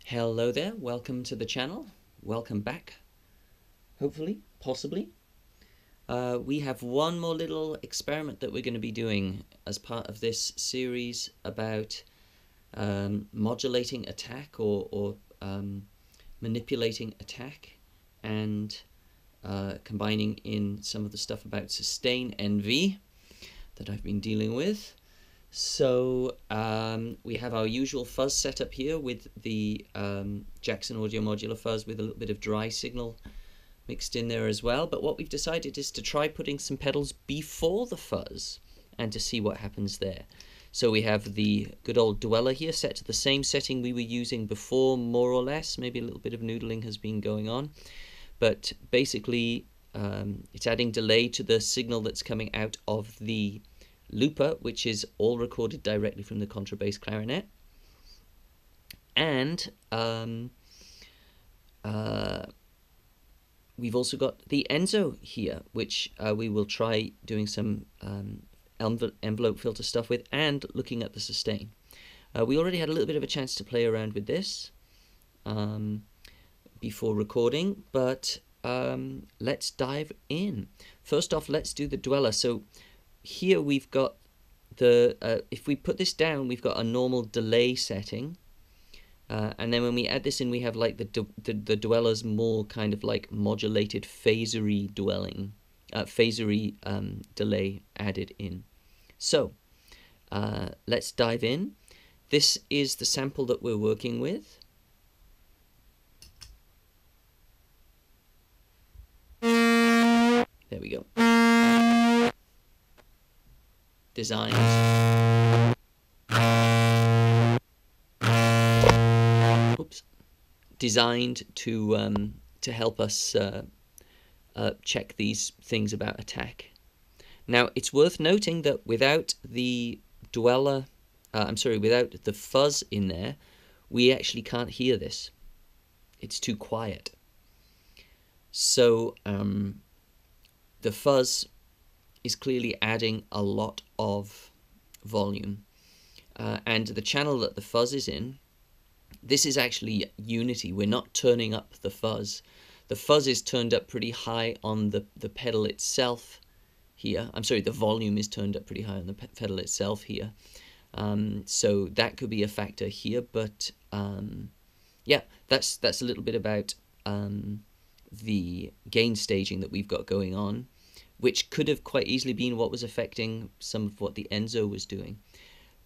Hello there, welcome to the channel, welcome back, hopefully, possibly. We have one more little experiment that we're going to be doing as part of this series about modulating attack or manipulating attack and combining in some of the stuff about sustain NV that I've been dealing with. So we have our usual fuzz setup here with the Jackson Audio modular fuzz with a little bit of dry signal mixed in there as well. But what we've decided is to try putting some pedals before the fuzz and to see what happens there. So we have the good old dweller here set to the same setting we were using before, more or less. Maybe a little bit of noodling has been going on. But basically it's adding delay to the signal that's coming out of the looper, which is all recorded directly from the contrabass clarinet. And we've also got the enzo here, which we will try doing some envelope filter stuff with and looking at the sustain. We already had a little bit of a chance to play around with this before recording, but let's dive in. First off, let's do the dweller. So here we've got the, if we put this down, we've got a normal delay setting. And then when we add this in, we have like the dweller's more kind of like modulated phasery dwelling, phasery delay added in. So let's dive in. This is the sample that we're working with. There we go. Designed to help us check these things about attack. Now it's worth noting that without the dweller, without the fuzz in there, we actually can't hear this. It's too quiet. So the fuzz is clearly adding a lot of volume, and the channel that the fuzz is in, this is actually unity. We're not turning up the fuzz. The fuzz is turned up pretty high on the pedal itself here. The volume is turned up pretty high on the pedal itself here. So that could be a factor here, but yeah, that's a little bit about the gain staging that we've got going on, which could have quite easily been what was affecting some of what the enzo was doing.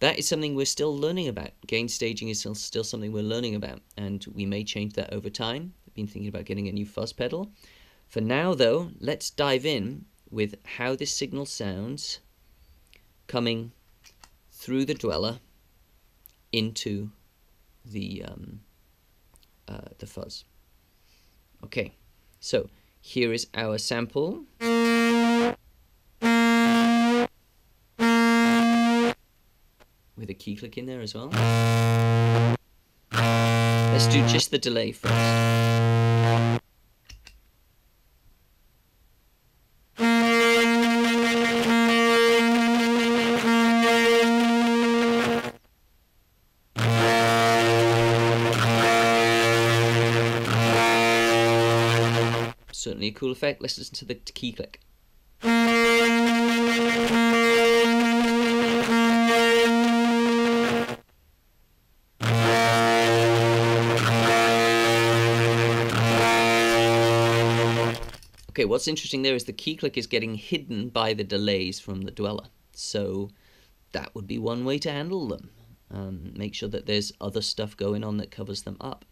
That is something we're still learning about. Gain staging is still something we're learning about, and we may change that over time. I've been thinking about getting a new fuzz pedal. For now, though, let's dive in with how this signal sounds coming through the dweller into the fuzz. Okay, so here is our sample. With a key click in there as well. Let's do just the delay first. Certainly a cool effect. Let's listen to the key click. Okay, what's interesting there is the key click is getting hidden by the delays from the dweller. So that would be one way to handle them. Make sure that there's other stuff going on that covers them up.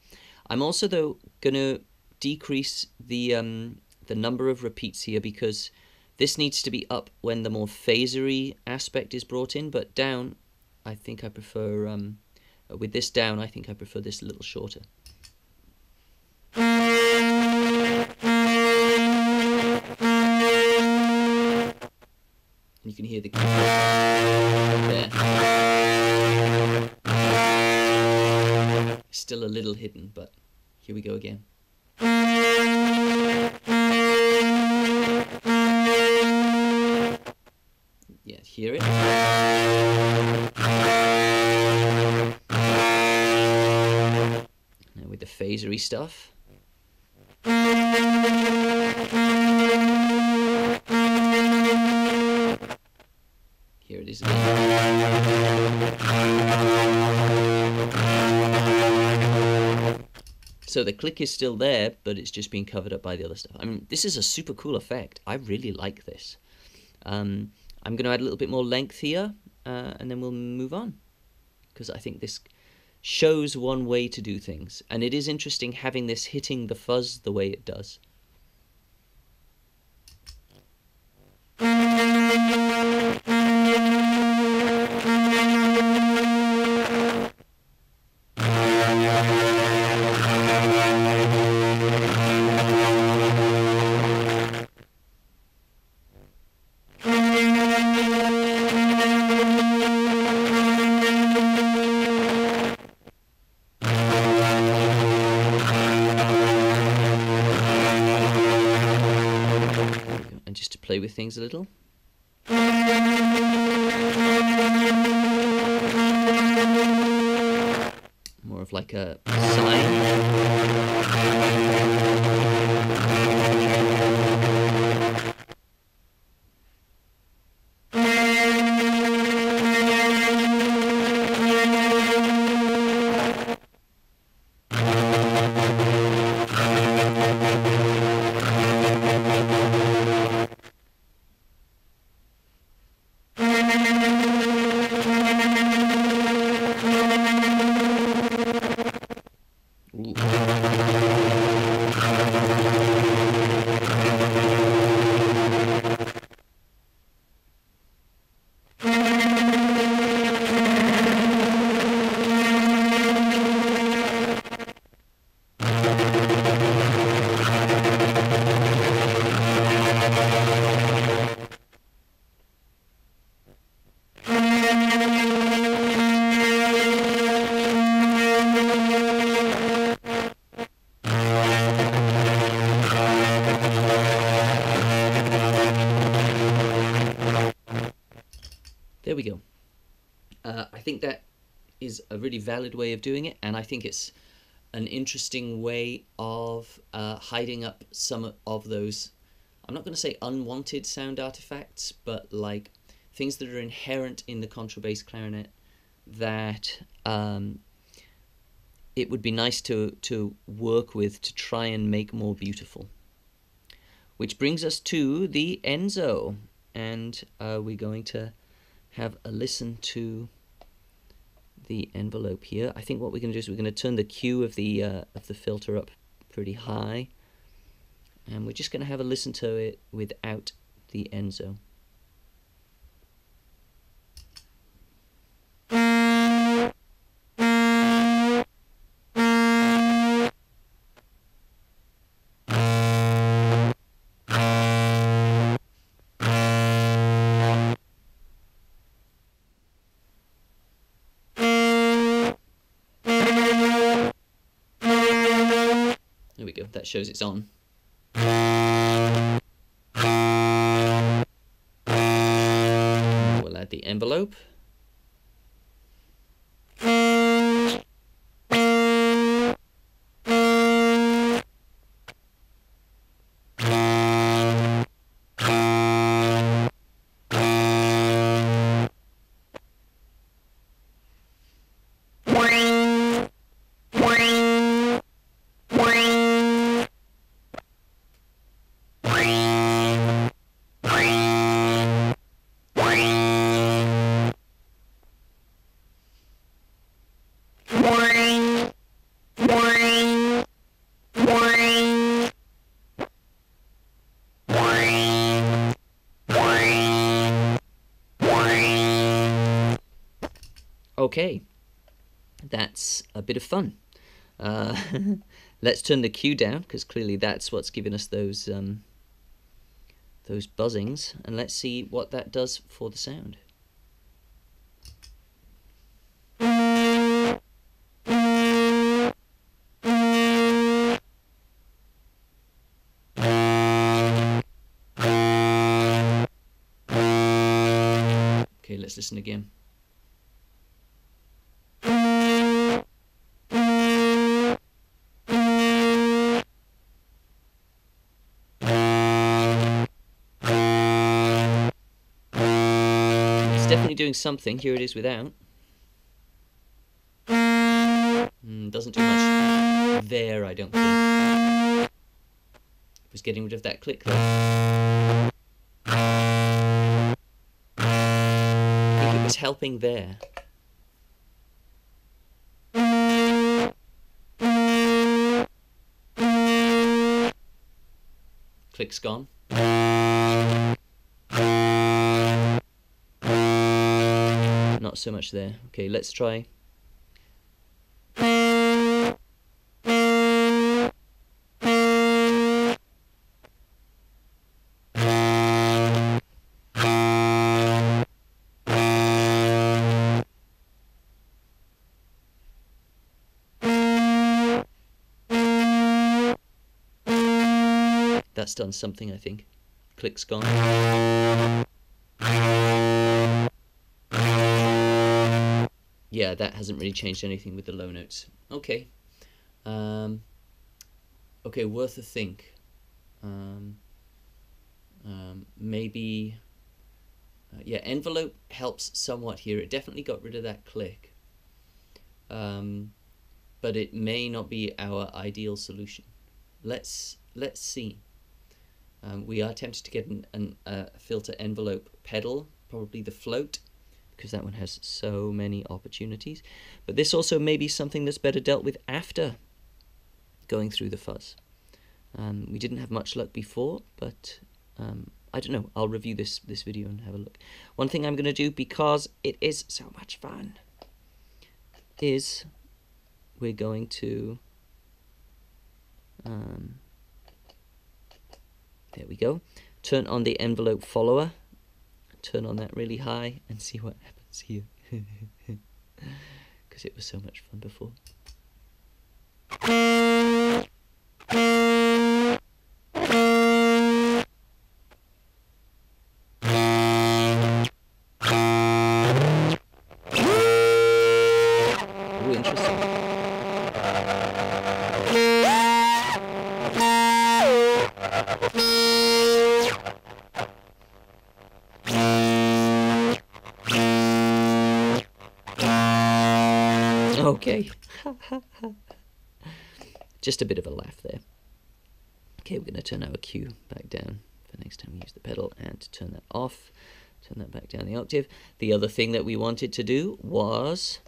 I'm also, though, going to decrease the number of repeats here, because this needs to be up when the more phasery aspect is brought in, but down, I think I prefer, with this down, I think I prefer this a little shorter. You can hear the key there. Still a little hidden, but here we go again. Yeah, hear it. the phasery stuff. Here it is again. So the click is still there, but it's just being covered up by the other stuff. I mean, this is a super cool effect. I really like this. I'm going to add a little bit more length here, and then we'll move on, because I think this shows one way to do things. And it is interesting having this hitting the fuzz the way it does. And just to play with things a little. More of like a sign. There we go. I think that is a really valid way of doing it, and I think it's an interesting way of hiding up some of those, I'm not going to say unwanted sound artifacts, but like things that are inherent in the contrabass clarinet that it would be nice to work with to try and make more beautiful. Which brings us to the enzo, and we're going to have a listen to the envelope here. I think what we're going to do is we're going to turn the Q of the filter up pretty high, and we're just going to have a listen to it without the enzo. There we go, that shows it's on. We'll add the envelope. Okay, that's a bit of fun. Let's turn the Q down, because clearly that's what's giving us those buzzings, and let's see what that does for the sound. Okay, let's listen again. definitely doing something. Here it is without. Doesn't do much there, I don't think. It was getting rid of that click though. I think it was helping there. Click's gone. Not so much there. Okay, let's try. That's done something, I think. Click's gone. Yeah, that hasn't really changed anything with the low notes. Okay. Okay, worth a think. Maybe... yeah, envelope helps somewhat here. It definitely got rid of that click. But it may not be our ideal solution. Let's see. We are tempted to get a filter envelope pedal, probably the float, because that one has so many opportunities. But this also may be something that's better dealt with after going through the fuzz. We didn't have much luck before, but I don't know. I'll review this video and have a look. One thing I'm going to do, because it is so much fun, is we're going to... there we go. Turn on the envelope follower. Turn on that really high and see what happens here. Because it was so much fun before. Ooh, interesting. Okay. Just a bit of a laugh there. Okay, we're going to turn our Q back down for next time we use the pedal and turn that off. Turn that back down the octave. The other thing that we wanted to do was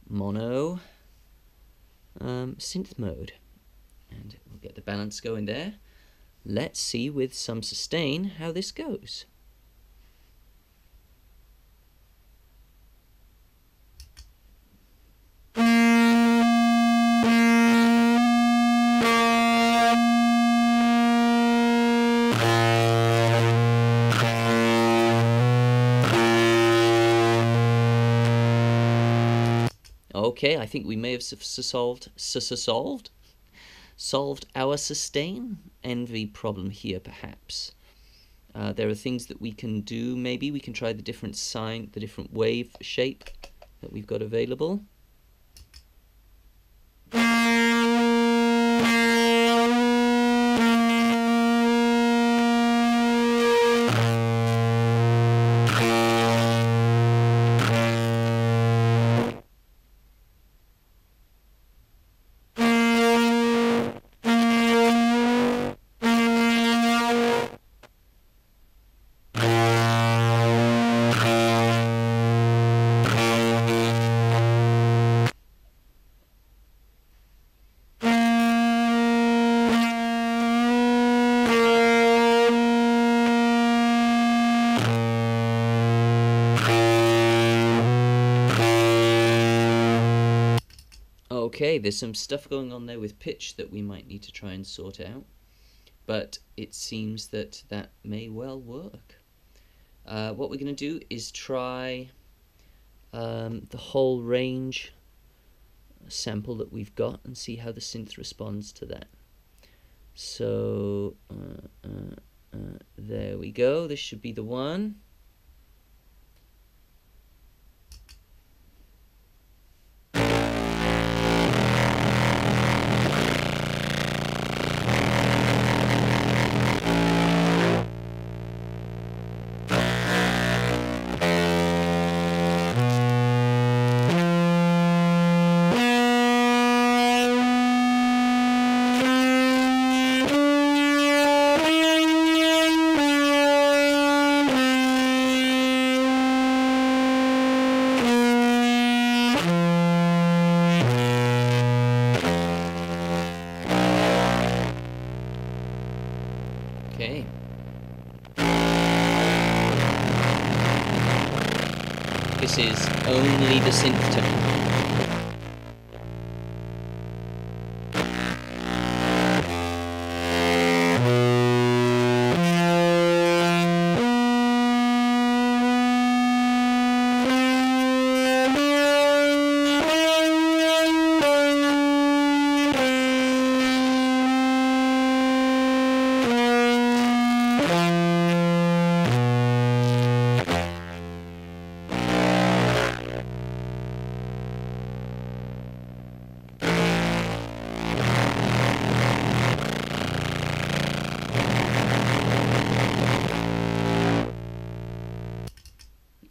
mono synth mode. And we'll get the balance going there. Let's see with some sustain how this goes. Okay, I think we may have solved our sustain envy problem here, perhaps. There are things that we can do. Maybe we can try the different sign, the different wave shape that we've got available. Okay, there's some stuff going on there with pitch that we might need to try and sort out, but it seems that that may well work. What we're going to do is try the whole range sample that we've got and see how the synth responds to that. So there we go. This should be the one. Okay. This is only the synth tone.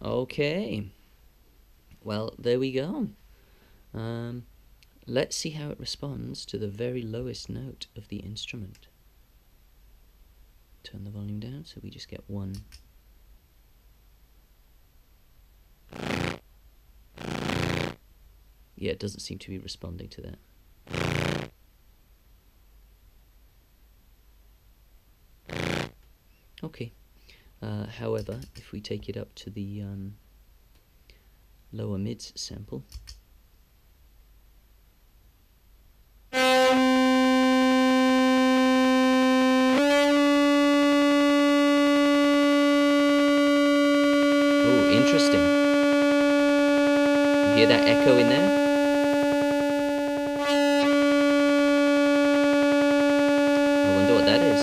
Okay, well, there we go. Let's see how it responds to the very lowest note of the instrument. Turn the volume down so we just get one. Yeah, it doesn't seem to be responding to that. Okay. However, if we take it up to the lower mids sample, oh, interesting. You hear that echo in there? I wonder what that is.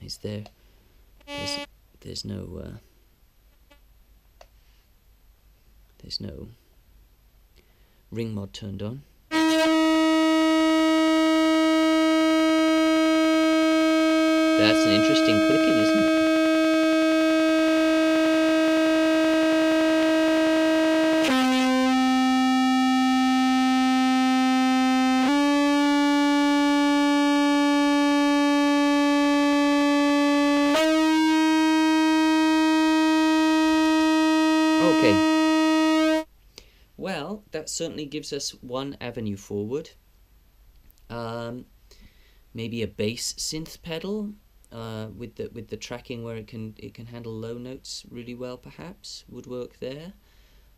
Is there? There's no ring mod turned on. That's an interesting clicking, isn't it? Okay. Well, that certainly gives us one avenue forward. Maybe a bass synth pedal with the tracking where it can handle low notes really well, perhaps would work there.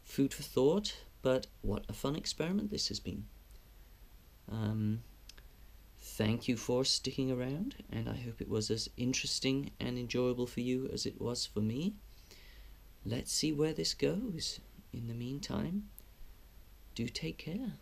Food for thought. But what a fun experiment this has been. Thank you for sticking around, and I hope it was as interesting and enjoyable for you as it was for me. Let's see where this goes. In the meantime, do take care.